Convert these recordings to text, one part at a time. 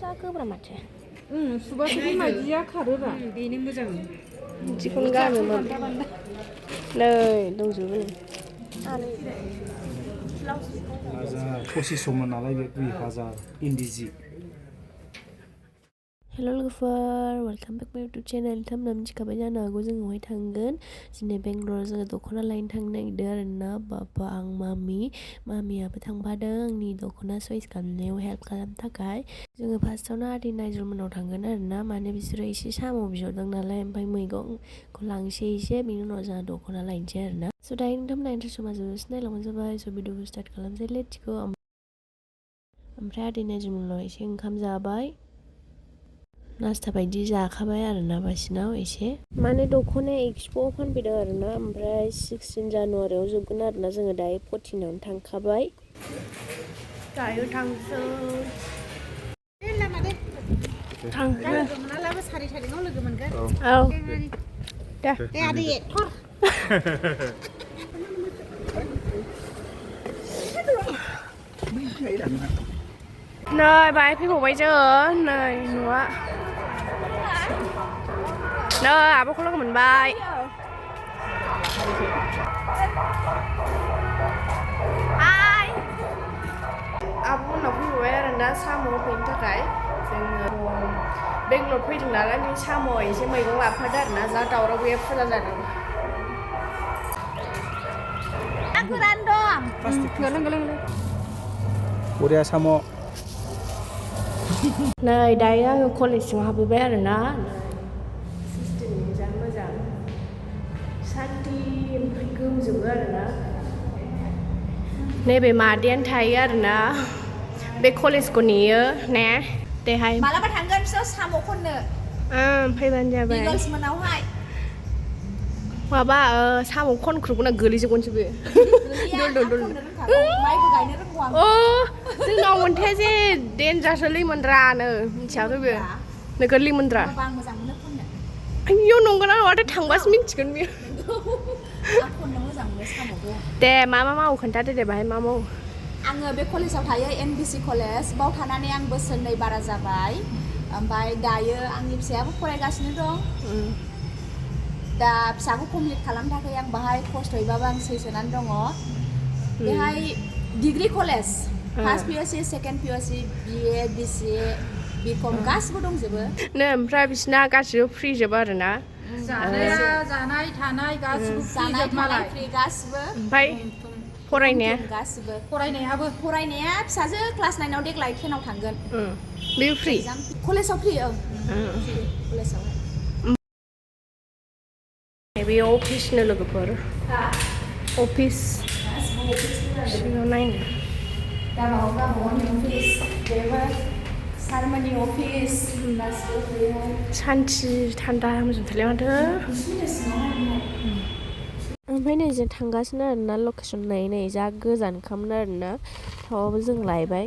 जागोब्रा माथो सुबासो बे मायदिया खारोब्रा बेनो मोजां जिखुनु गानोमोन नै दंजोबो नै पसिस'मोन नालाय बे 2000 इन्दि जि हेल' लोगोफोर वेलकाम बेक माय इउटुब चेनेल नोंथांमोना मिथिखाबाय जानो हागौ जों अहाय थांगोन दिनै बेंगलराव जोङो दख'ना लायनो थांनो नागिरदों आरोना बाबा आं मामियाबो थांफादों आंनि दख'ना चइस खालामनायाव हेल्प खालामनो थाखाय जोङो फार्स्टआवनो आदै नायजलमोनाव थांगोन आरोना माने बिसोरो एसे साम' बिहरदों नालाय ओमफ्राय मैगंखौ लांसै एसे बिनि उनाव जोंहा दख'ना लायनोसै आरोना स' दायो नोंथांमोना इन्ट्रेस्ट माजोंसो नायलांबानो जाबाय स' भिडिअखौ स्टार्ट खालामसै लेट्स गो ओमफ्राय आदै नायजलमोनाव एसे ओंखाम जाबाय नास्ता बायदि जाखाबाय आरोना बासिनाव एसे माने दख'नाया एक्सप'आव फानफैदों आरोना ओमफ्राय 16 जानुवारियाव जोबगोन आरोना जोङो दायो 14आवनो थांखाबाय दायो थांसै औ दे आदै नै बाहाय फैबावबाय जोङो नै न'आ नै आब'खौ लोगो मोनबाय हाय आब'मोननाव फैबावबाय आरोना साम' फैनो थाखाय जोङो बेंगलर फैदों नालाय ओंखायनो साम' एसे मैगं लाफादो आरोना जा दावराव गैया फुजा जादों गोरान दं बरिया साम' नै दायो आङो कलेजसिम हाबहैबाय आरोना सिस्टेमनि जा मोजां सान्थि ओमफ्राय गोमजोबो आरोना नैबे मादैयानो थायो आरोना बे कलेजखौ नेयो ने देहाय मालाबा थांगोन बिसोर साम' खननो फैबानो जाबाय बिगोल्स मोनावहाय माबा साम' खनख्रुबना गोलैजोबगोनसो बे दल माइबो गायनो रोंगौ आं जोंनाव मोनथाया जे देन्जारसो लिमोनद्रानो मिथियाखै बे नोगोर लिमोनद्रा आं मोजां मोनो खननो आयौ नंगौना नङाथाय थांबासो मिथिगोन बेयो आं खननो मोजां मोनो साम'खौ दे मा मावो खोन्थादो दे बाहाय मा मावो आङो बे कलेजाव थायो NBC कलेज बाव थानानै आं बोसोरनै बारा जाबाय ओमफ्राय दायो आंनि फिसायाबो फरायगासिनो दं दा फिसाखौ कमप्लिट खालामनो थाखाय आं बाहाय खस्थ'यैबाबो आं सैसोनानै दङ बेहाय degree college first PUC second PUC BA BCA BCom गासिबो दंजोबो नै ओमफ्राय बिसिना गासिबो फ्रि जोब आरोना जानाय थानाय गासिबो फ्रि गासिबो ओमफ्राय फरायनाया गासिबो फरायनाया फिसाजो क्लास 9आव देग्लाय 10आव थांगोन बे फ्रि कलेजाव फ्रि कलेजाव बे अफिसनो लोगोफोर अफिस सिङाव नायनो गावबागावनि अफिस बेबो सारमोननि अफिस सान्थि थान्दा मोजांथारलै माथो ओमफ्राय नै जों थांगासिनो आरोना लकेसन नायै जा गोजानखामोन आरोना थावाबो जों लायबाय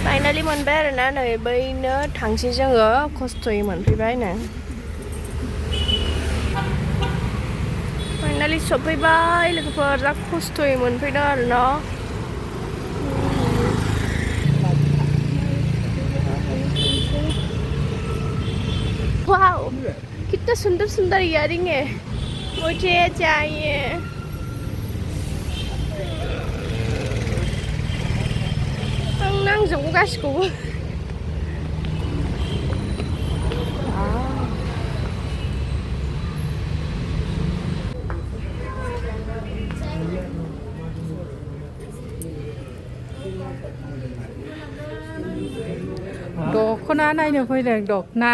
फाइनालि मोनबाय आरोना नै बैनो थांसै जोङो खस्थ'यै मोनफैबाय नो फाइनालि सफैबाय लोगोफोर जा खस्थ'यै मोनफैदों आरोना वाव कितना सुंदर सुंदर इयरिंग है मुझे चाहिए आं नांजोबगौ गासिखौबो दख'ना नायनो फैदों दख'ना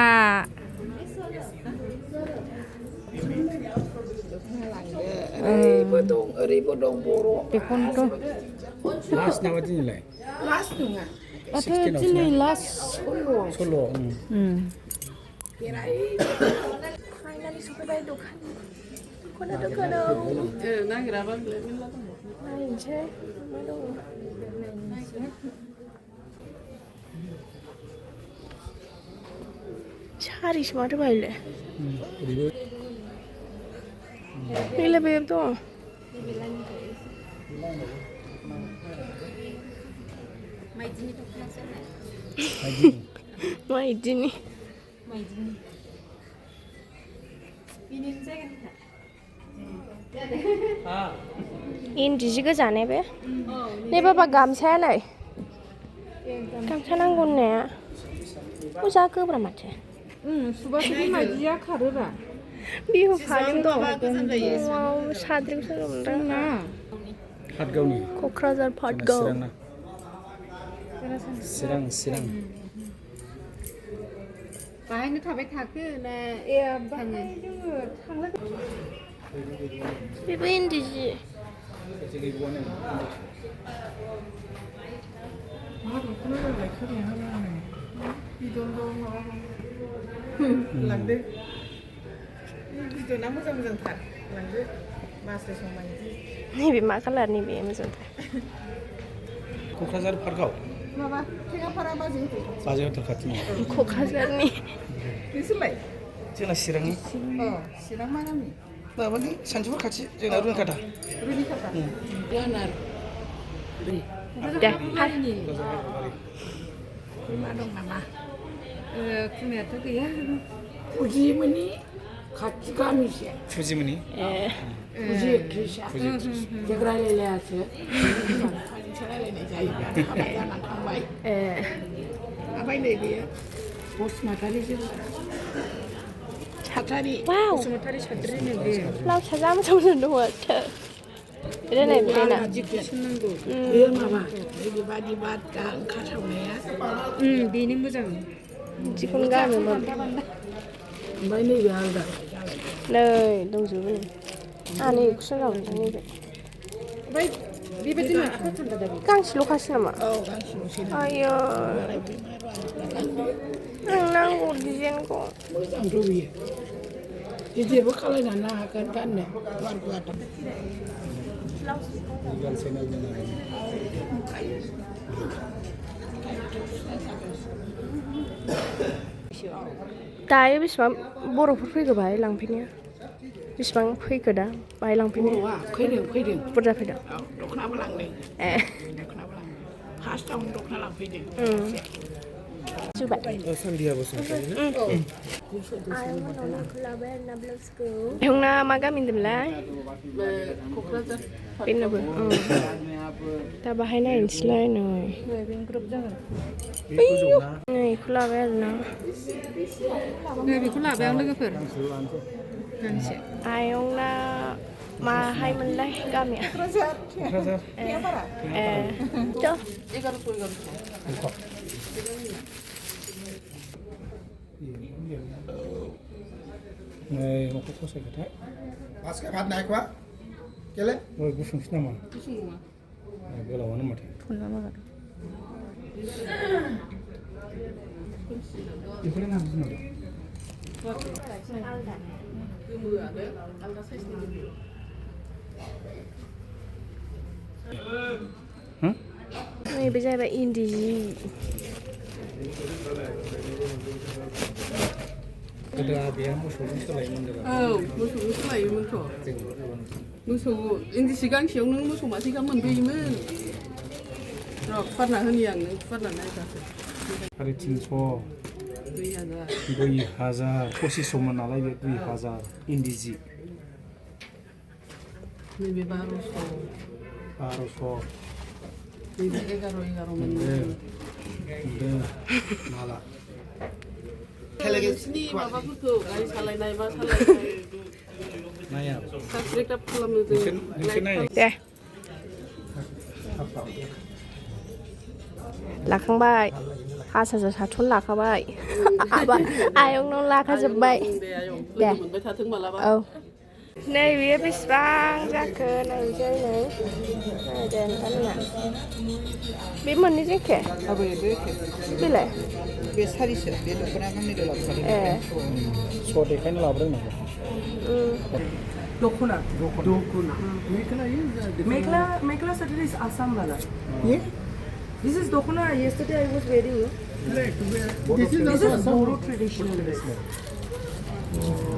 ओरैबो दं बर' बेखौनोथ' लास्ट नामा दिनैलाय लास्ट नङा दाथ' दिनै लास्ट सल' फाइनालि सफैबाय दखानाव नागिराबा नायनोसै मा दङ सारिसो माथो बायलाय ओरैबो नैलाय बेयाव दं माइदिनि दख'नासो होननाय माइदिनि माइदिनि बेनिनो जायगानिखा इन्दि जि गोजा ने बे नै बाबा गामसाया नै गामसा नांगौ होननाया जा गोब्राब माथो सुबासो बे माइदिया खारोरा बिहु फालिबो दं साद्रिखौसो मोनदों पाटगावनि क'क्राझार पाटगाव चिरां बाहायनो थाबाय थाखो ना ए बाहाय जोङो थांलाय बेबो इन्दि जि मा दख'ना बायबाय खोनाया बिदन दं माबा दं लांदो बिदना मोजांथार लांदो मासै संबायदि नैबे मा कालारनि बे मोजांथार क'क्राझार पार्कआव माबा थेगापारा बाजै हटेल खाथिनि क'क्राझारनि नोंसोरलाय जोंना चिरांनि चिरां मा गामि माबानि सानथिफुर खाथि जोंना रुनिखाटा दे मा दं नामा खुमायाथ' गैया फुजिमोननि खाथि गामिसे फुजिमोननि फुजि ख्रिसा जों रायलायलायासो रायलायनाय जायो हाबा जानानै थांबाय ओमफ्राय नैबे बसुमतारी साथारि बसुमतारी साद्रिनो बे ब्लाउसआ जा मोजां दङ माथो नाय बेना बे माबा बेबादि बादा ओंखार सावनाया बेनो मोजां जिखुनु गानोमोन ओमफ्राय नैबे आलदा नै दंजोबो नै आंनि इखौसो लाबोदों नैबे ओमफ्राय बेबायदिनो गांसेल'खासो नामा औ गांसेल'सै आयो आं नांगौ डिजाइनखौ मोजांथ' बियो गिदिरबो खालायनानै हागोन गाननो गुवार गुवार दायो बेसेबां बर'फोर फैगौ बाहाय लांफैनाया बेसेबां फैखो दा बाहाय लांफैनो फैदों बुरजा फैदों दख'नाबो लांदों ए दख'नाबो लांदों फार्स्टआवनो दख'ना लांफैदों नोंना मा गामि होनदोंमोनलाय क'क्राझार बेनाबो दा बाहाय नायनोसैलाय नै बेखौ लाबाय आरोना बेखौ लाबाय आं लोगोफोर गांसे आयंना माहाय मोनलाय गामिया क'क्राझार ए थ' नै न'खर फसायखाथाय मासखा भात नायखवा गेले गुसुंसो नामा गोलावानो माथो बेखौनो नांगौ नामा नैबे जाहैबाय इन्दि जि गोदो आबैया मोसौजों सोलायोमोन मोसौजों सोलायोमोनथ' मोसौ इन्दि सि गांसेयाव नों मोसौ मासे गाहाम मोनबोयोमोन र' फुवारना होनि आं नों फुवारना नायबासो 350 2000 2500मोन नालाय बे 2000 इन्दि जि नैबे 1200 नैबे 11 मोनदों माला नोंसिनि माबाफोरखौ गारि सालायनाय मा सालायनाय नाया साबसक्राइब खालामनो जों दे लाखांबाय 5000 साथन लाखाबाय आयंनाव लाखाजोब्बाय दे मोनबाय थाथों मालाबा औ नै बेयो बेसेबां जाखो नायनोसै नै नायदो नोंथांमोना बे मोननै जेखे बेलाय बे सारिसो बे दख'ना गांनैल' लाबोखादों ए स' देखायनो लाबोदों दख'ना मेखला मेखला साथि इज आसाम वाला ये This is Dokona. Yesterday I was wearing. This is This also is bodo traditional dress.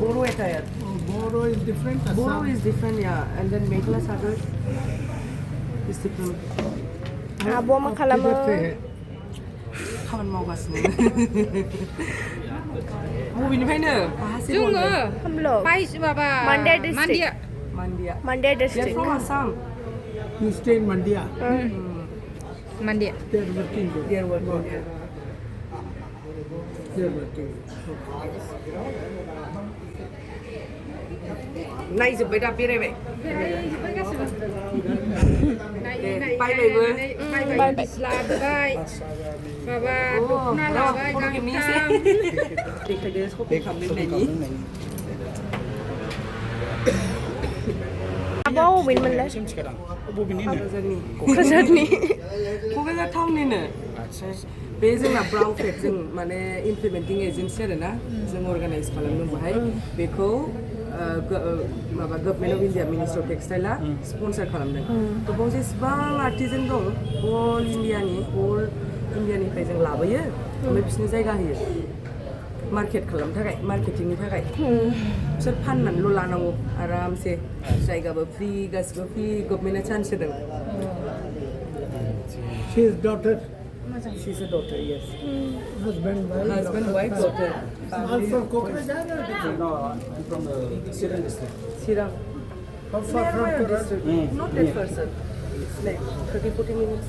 Bodo attire. Bodo is different. Bodo is different, yeah. And then Mekhla Sadar is different. Abo makalamo. खामानि मावगासिनो बबेनिफ्रायनो जोङो हमलो माबा Mandya district. Mandya Mandya They are district. from Assam. You stay in Mandya. Mandya. They are working there. They are working there. They are working. नायजोब्बाय दा बेरायबाय नायजोब्बाय गासिबो बायबायबो बायबाय लाबोबाय माबा दख'ना लाबाय गांथाम देखायदो शपिं खालामनायनि Abo बबेनिमोनलाय? क'क्राझारनि क'क्राझारनि. क'क्राझार टाउननिनो बे जोंना ब्राउन फ्लेग जों माने इमप्लिमेन्टिं एजेन्सि आरो ना जों अर्गानाइज खालामदों बेहाय बेखौ माबा government of India ministry of टेक्सटाइला स्पन्सार खालामदों थ' बाव जेसेबां आर्टिजेन दं अल इन्डियानिफ्राय जों लाबोयो ओमफ्राय बिसोरनो जायगा होयो मार्केट खालामनो थाखाय मार्केटिंनि थाखाय बिसोर फाननानैल' लानांगौ आरामसे जायगाबो फ्रि गासिबो फ्रि गभर्नमेन्टआ चान्स होदों His daughter, She's a daughter, yes. husband, wife. Husband, wife, daughter. All from Kokrajhar or different? No, I'm from the Syrian district. Sirang. How far from Kokrajhar? Not that person. It's like 30-40 minutes.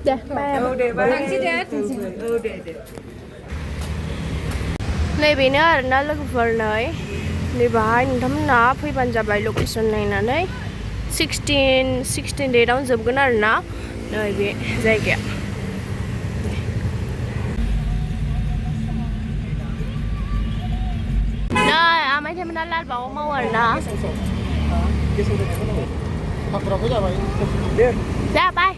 Deh, bye. Oh, there, bye. थांसै दे थांसै Oh, there. नैबेनो आरोना लोगोफोर नै बाहाय नोंथांमोना फैबानो जाबाय location नायनानै 16 डेटआवनो जोबगोन आरोना नैबे जायगाया नै आमाय थेमोना लालबागाव मावो आरोना Hatraku जाबाय. जा बाय